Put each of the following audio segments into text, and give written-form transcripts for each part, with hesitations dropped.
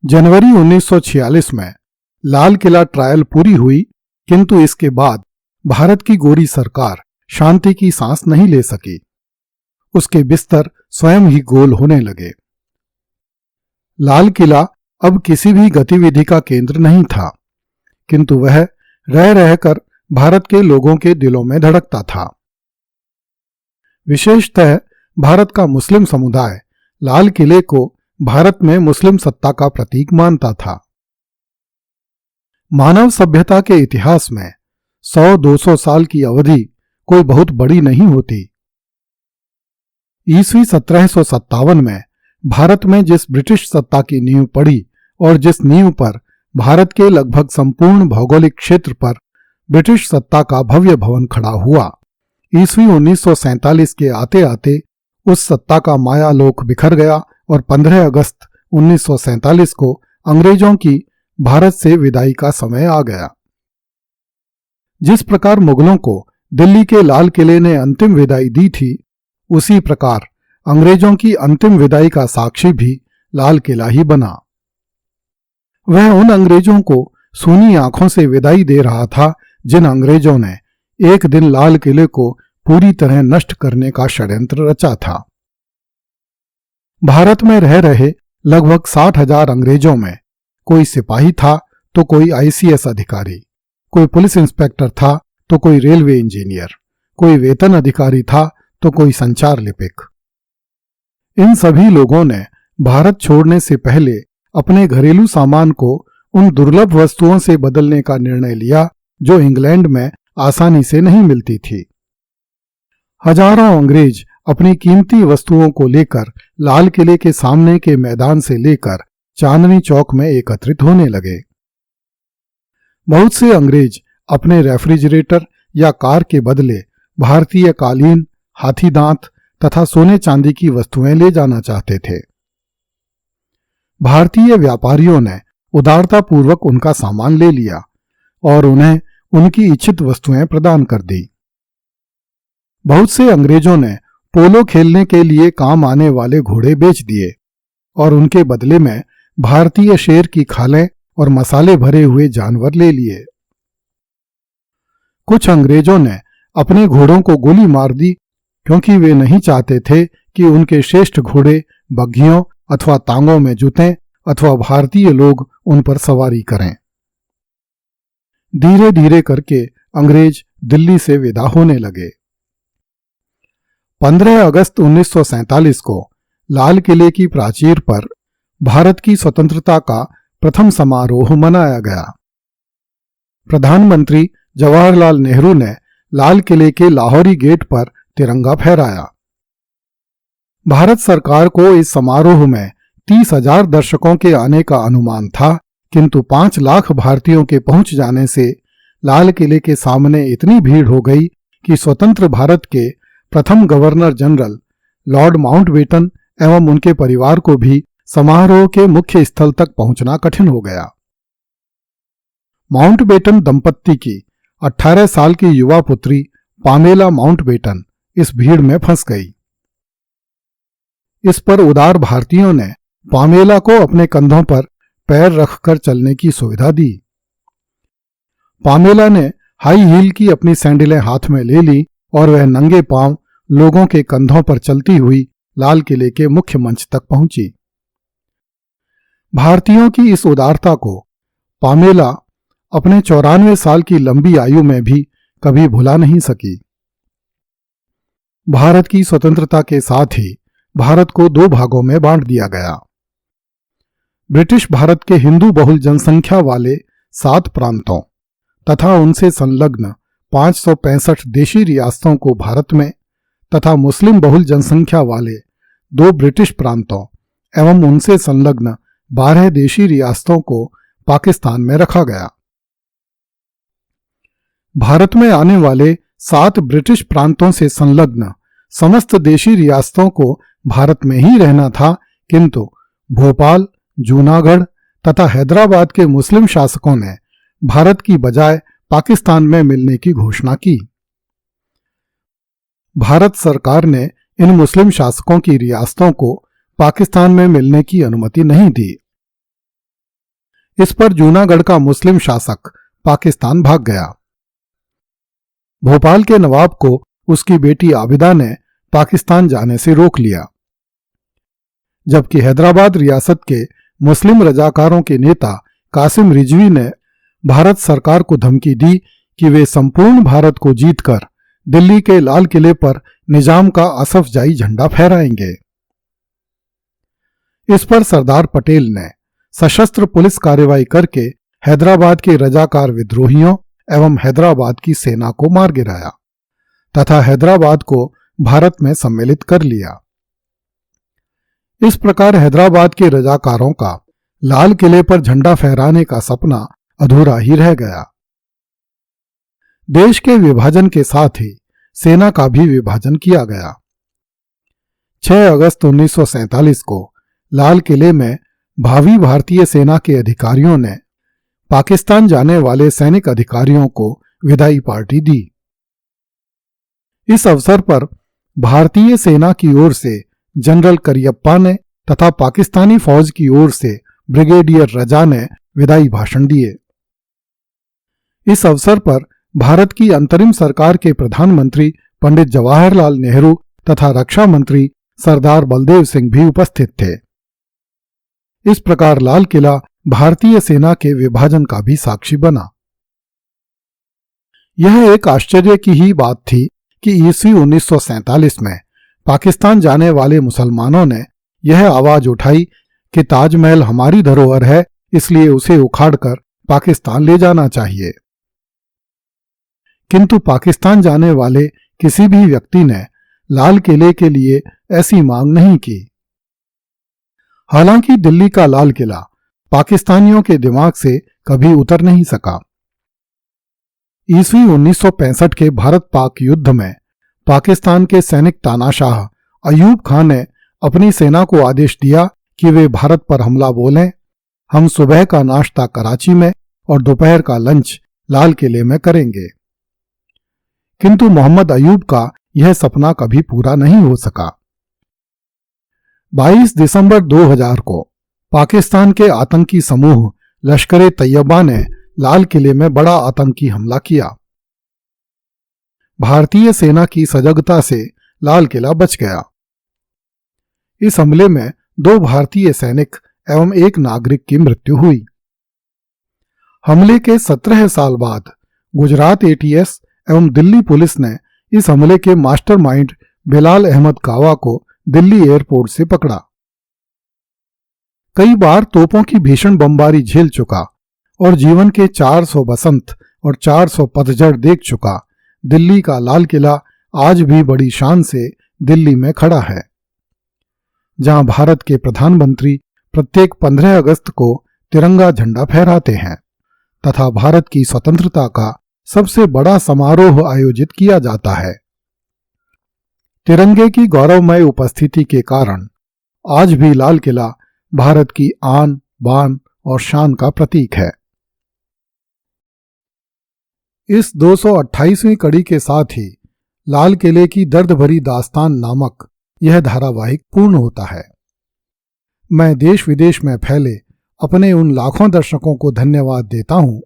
जनवरी 1946 में लाल किला ट्रायल पूरी हुई, किंतु इसके बाद भारत की गोरी सरकार शांति की सांस नहीं ले सकी। उसके बिस्तर स्वयं ही गोल होने लगे। लाल किला अब किसी भी गतिविधि का केंद्र नहीं था, किंतु वह रह रहकर भारत के लोगों के दिलों में धड़कता था। विशेषतः भारत का मुस्लिम समुदाय लाल किले को भारत में मुस्लिम सत्ता का प्रतीक मानता था। मानव सभ्यता के इतिहास में 100-200 साल की अवधि कोई बहुत बड़ी नहीं होती। ईस्वी 1757 में भारत में जिस ब्रिटिश सत्ता की नींव पड़ी और जिस नींव पर भारत के लगभग संपूर्ण भौगोलिक क्षेत्र पर ब्रिटिश सत्ता का भव्य भवन खड़ा हुआ, ईस्वी 1947 के आते आते उस सत्ता का मायालोक बिखर गया और 15 अगस्त 1947 को अंग्रेजों की भारत से विदाई का समय आ गया। जिस प्रकार मुगलों को दिल्ली के लाल किले ने अंतिम विदाई दी थी, उसी प्रकार अंग्रेजों की अंतिम विदाई का साक्षी भी लाल किला ही बना। वह उन अंग्रेजों को सूनी आंखों से विदाई दे रहा था जिन अंग्रेजों ने एक दिन लाल किले को पूरी तरह नष्ट करने का षड्यंत्र रचा था। भारत में रह रहे लगभग 60,000 अंग्रेजों में कोई सिपाही था तो कोई आईसीएस अधिकारी, कोई पुलिस इंस्पेक्टर था तो कोई रेलवे इंजीनियर, कोई वेतन अधिकारी था तो कोई संचार लिपिक। इन सभी लोगों ने भारत छोड़ने से पहले अपने घरेलू सामान को उन दुर्लभ वस्तुओं से बदलने का निर्णय लिया जो इंग्लैंड में आसानी से नहीं मिलती थी। हजारों अंग्रेज अपनी कीमती वस्तुओं को लेकर लाल किले के सामने के मैदान से लेकर चांदनी चौक में एकत्रित होने लगे। बहुत से अंग्रेज अपने रेफ्रिजरेटर या कार के बदले भारतीय कालीन, हाथी दांत तथा सोने चांदी की वस्तुएं ले जाना चाहते थे। भारतीय व्यापारियों ने उदारतापूर्वक उनका सामान ले लिया और उन्हें उनकी इच्छित वस्तुएं प्रदान कर दी। बहुत से अंग्रेजों ने पोलो खेलने के लिए काम आने वाले घोड़े बेच दिए और उनके बदले में भारतीय शेर की खालें और मसाले भरे हुए जानवर ले लिए। कुछ अंग्रेजों ने अपने घोड़ों को गोली मार दी क्योंकि वे नहीं चाहते थे कि उनके श्रेष्ठ घोड़े बग्घियों अथवा तांगों में जुतें अथवा भारतीय लोग उन पर सवारी करें। धीरे धीरे करके अंग्रेज दिल्ली से विदा होने लगे। 15 अगस्त 1947 को लाल किले की प्राचीर पर भारत की स्वतंत्रता का प्रथम समारोह मनाया गया। प्रधानमंत्री जवाहरलाल नेहरू ने लाल किले के लाहौरी गेट पर तिरंगा फहराया। भारत सरकार को इस समारोह में 30,000 दर्शकों के आने का अनुमान था, किंतु 5 लाख भारतीयों के पहुंच जाने से लाल किले के सामने इतनी भीड़ हो गई कि स्वतंत्र भारत के प्रथम गवर्नर जनरल लॉर्ड माउंटबेटन एवं उनके परिवार को भी समारोह के मुख्य स्थल तक पहुंचना कठिन हो गया। माउंटबेटन दंपत्ति की 18 साल की युवा पुत्री पामेला माउंटबेटन इस भीड़ में फंस गई। इस पर उदार भारतीयों ने पामेला को अपने कंधों पर पैर रखकर चलने की सुविधा दी। पामेला ने हाई हील की अपनी सैंडलें हाथ में ले ली और वह नंगे पांव लोगों के कंधों पर चलती हुई लाल किले के मुख्य मंच तक पहुंची। भारतीयों की इस उदारता को पामेला अपने 94 साल की लंबी आयु में भी कभी भुला नहीं सकी। भारत की स्वतंत्रता के साथ ही भारत को 2 भागों में बांट दिया गया। ब्रिटिश भारत के हिंदू बहुल जनसंख्या वाले 7 प्रांतों तथा उनसे संलग्न 565 देशी रियासतों को भारत में तथा मुस्लिम बहुल जनसंख्या वाले 2 ब्रिटिश प्रांतों एवं उनसे संलग्न 12 देशी रियासतों को पाकिस्तान में रखा गया। भारत में आने वाले 7 ब्रिटिश प्रांतों से संलग्न समस्त देशी रियासतों को भारत में ही रहना था, किंतु भोपाल, जूनागढ़ तथा हैदराबाद के मुस्लिम शासकों ने भारत की बजाय पाकिस्तान में मिलने की घोषणा की। भारत सरकार ने इन मुस्लिम शासकों की रियासतों को पाकिस्तान में मिलने की अनुमति नहीं दी। इस पर जूनागढ़ का मुस्लिम शासक पाकिस्तान भाग गया। भोपाल के नवाब को उसकी बेटी आबिदा ने पाकिस्तान जाने से रोक लिया, जबकि हैदराबाद रियासत के मुस्लिम रजाकारों के नेता कासिम रिजवी ने भारत सरकार को धमकी दी कि वे संपूर्ण भारत को जीतकर दिल्ली के लाल किले पर निजाम का असफजाई झंडा फहराएंगे। इस पर सरदार पटेल ने सशस्त्र पुलिस कार्रवाई करके हैदराबाद के रजाकार विद्रोहियों एवं हैदराबाद की सेना को मार गिराया तथा हैदराबाद को भारत में सम्मिलित कर लिया। इस प्रकार हैदराबाद के रजाकारों का लाल किले पर झंडा फहराने का सपना अधूरा ही रह गया। देश के विभाजन के साथ ही सेना का भी विभाजन किया गया। 6 अगस्त 1947 को लाल किले में भावी भारतीय सेना के अधिकारियों ने पाकिस्तान जाने वाले सैनिक अधिकारियों को विदाई पार्टी दी। इस अवसर पर भारतीय सेना की ओर से जनरल करियप्पा ने तथा पाकिस्तानी फौज की ओर से ब्रिगेडियर रजा ने विदाई भाषण दिए। इस अवसर पर भारत की अंतरिम सरकार के प्रधानमंत्री पंडित जवाहरलाल नेहरू तथा रक्षा मंत्री सरदार बलदेव सिंह भी उपस्थित थे। इस प्रकार लाल किला भारतीय सेना के विभाजन का भी साक्षी बना। यह एक आश्चर्य की ही बात थी कि ईस्वी 1947 में पाकिस्तान जाने वाले मुसलमानों ने यह आवाज उठाई कि ताजमहल हमारी धरोहर है, इसलिए उसे उखाड़कर पाकिस्तान ले जाना चाहिए। किंतु पाकिस्तान जाने वाले किसी भी व्यक्ति ने लाल किले के लिए ऐसी मांग नहीं की। हालांकि दिल्ली का लाल किला पाकिस्तानियों के दिमाग से कभी उतर नहीं सका। ईस्वी 1965 के भारत पाक युद्ध में पाकिस्तान के सैनिक तानाशाह अयूब खान ने अपनी सेना को आदेश दिया कि वे भारत पर हमला बोलें, हम सुबह का नाश्ता कराची में और दोपहर का लंच लाल किले में करेंगे। किंतु मोहम्मद अयूब का यह सपना कभी पूरा नहीं हो सका। 22 दिसंबर 2000 को पाकिस्तान के आतंकी समूह लश्कर तैयबा ने लाल किले में बड़ा आतंकी हमला किया। भारतीय सेना की सजगता से लाल किला बच गया। इस हमले में 2 भारतीय सैनिक एवं 1 नागरिक की मृत्यु हुई। हमले के 17 साल बाद गुजरात एटीएस एवं दिल्ली पुलिस ने इस हमले के मास्टरमाइंड बिलाल अहमद कावा को दिल्ली एयरपोर्ट से पकड़ा। कई बार तोपों की भीषण बमबारी झेल चुका और जीवन के 400 बसंत और 400 पतझड़ देख चुका दिल्ली का लाल किला आज भी बड़ी शान से दिल्ली में खड़ा है, जहां भारत के प्रधानमंत्री प्रत्येक 15 अगस्त को तिरंगा झंडा फहराते हैं तथा भारत की स्वतंत्रता का सबसे बड़ा समारोह आयोजित किया जाता है। तिरंगे की गौरवमय उपस्थिति के कारण आज भी लाल किला भारत की आन, बान और शान का प्रतीक है। इस 228वीं कड़ी के साथ ही लाल किले की दर्द भरी दास्तान नामक यह धारावाहिक पूर्ण होता है। मैं देश विदेश में फैले अपने उन लाखों दर्शकों को धन्यवाद देता हूं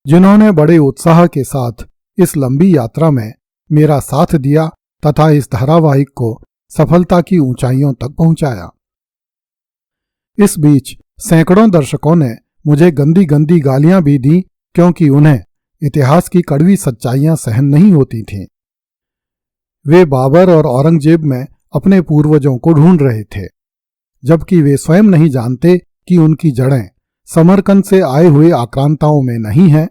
जिन्होंने बड़े उत्साह के साथ इस लंबी यात्रा में मेरा साथ दिया तथा इस धारावाहिक को सफलता की ऊंचाइयों तक पहुंचाया। इस बीच सैकड़ों दर्शकों ने मुझे गंदी गंदी गालियां भी दी, क्योंकि उन्हें इतिहास की कड़वी सच्चाइयां सहन नहीं होती थीं। वे बाबर और औरंगजेब में अपने पूर्वजों को ढूंढ रहे थे, जबकि वे स्वयं नहीं जानते कि उनकी जड़ें समरकंद से आए हुए आक्रांताओं में नहीं हैं,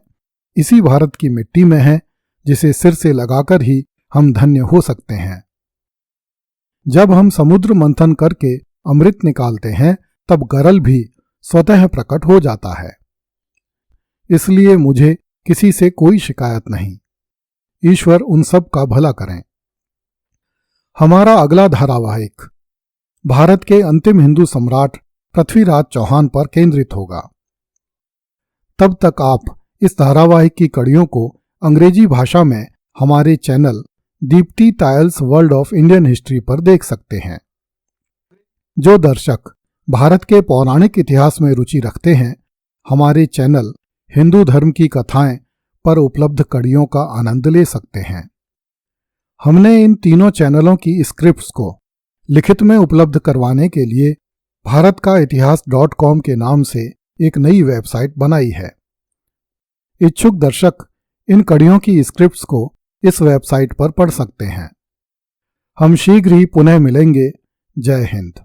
इसी भारत की मिट्टी में है जिसे सिर से लगाकर ही हम धन्य हो सकते हैं। जब हम समुद्र मंथन करके अमृत निकालते हैं तब गरल भी स्वतः प्रकट हो जाता है। इसलिए मुझे किसी से कोई शिकायत नहीं। ईश्वर उन सब का भला करें। हमारा अगला धारावाहिक भारत के अंतिम हिंदू सम्राट पृथ्वीराज चौहान पर केंद्रित होगा। तब तक आप इस धारावाहिक की कड़ियों को अंग्रेजी भाषा में हमारे channel Deepti Tayal's world of Indian history पर देख सकते हैं। जो दर्शक भारत के पौराणिक इतिहास में रुचि रखते हैं, हमारे चैनल हिंदू धर्म की कथाएं पर उपलब्ध कड़ियों का आनंद ले सकते हैं। हमने इन तीनों चैनलों की स्क्रिप्ट्स को लिखित में उपलब्ध करवाने के लिए bharatkaitihas.com के नाम से एक नई वेबसाइट बनाई है। इच्छुक दर्शक इन कड़ियों की स्क्रिप्ट्स को इस वेबसाइट पर पढ़ सकते हैं। हम शीघ्र ही पुनः मिलेंगे। जय हिंद।